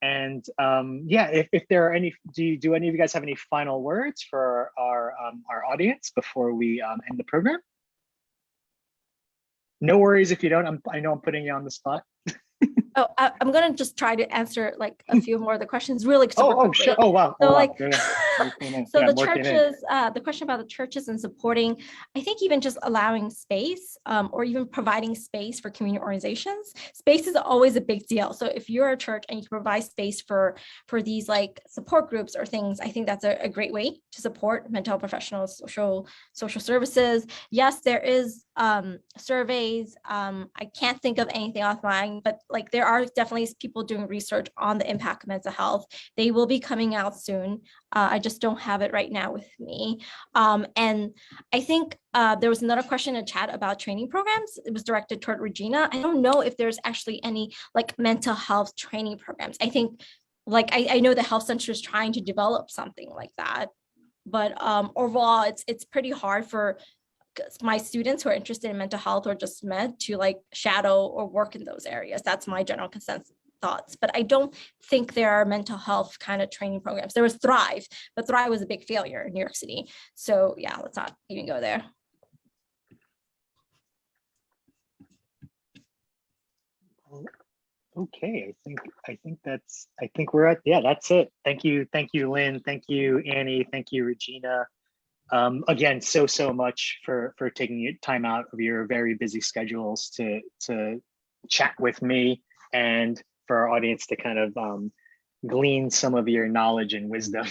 [SPEAKER 2] Yeah, if there are any, do any of you guys have any final words for our audience before we end the program? No worries if you don't. I know I'm putting you on the spot.
[SPEAKER 4] Oh, I'm gonna just try to answer like a few more of the questions really super quickly.
[SPEAKER 2] Sure. Oh wow.
[SPEAKER 4] So
[SPEAKER 2] wow.
[SPEAKER 4] like, so
[SPEAKER 2] yeah,
[SPEAKER 4] the churches, the question about the churches and supporting, I think even just allowing space or even providing space for community organizations, space is always a big deal. So if you're a church and you can provide space for these like support groups or things, I think that's a great way to support mental health professionals, social services. Yes, there is surveys. I can't think of anything offline, but like there are definitely people doing research on the impact of mental health. They will be coming out soon. I just don't have it right now with me. And I think there was another question in chat about training programs. It was directed toward Regina. I don't know if there's actually any like mental health training programs. I think like I know the health center is trying to develop something like that, but overall it's pretty hard for my students who are interested in mental health or just med to like shadow or work in those areas. That's my general consensus thoughts, but I don't think there are mental health kind of training programs. There was Thrive, but Thrive was a big failure in New York City. So yeah, let's not even go there.
[SPEAKER 2] Okay, I think we're at, yeah, that's it. Thank you, Lynn. Thank you, Annie. Thank you, Regina. Again, so much for taking time out of your very busy schedules to chat with me and for our audience to kind of glean some of your knowledge and wisdom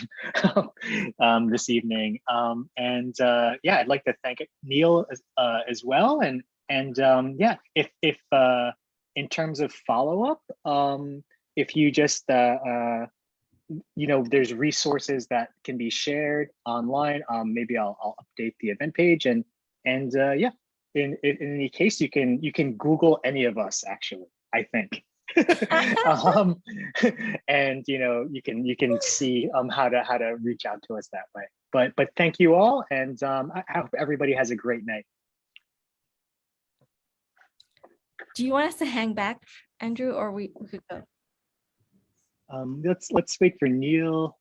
[SPEAKER 2] this evening. Yeah, I'd like to thank Neil as well. And yeah, if in terms of follow-up, if you just there's resources that can be shared online. Maybe I'll update the event page and yeah, in any case, you can Google any of us actually, I think. And you can see how to reach out to us that way. But thank you all, and I hope everybody has a great night.
[SPEAKER 4] Do you want us to hang back, Andrew, or we could go?
[SPEAKER 2] Let's wait for Neil.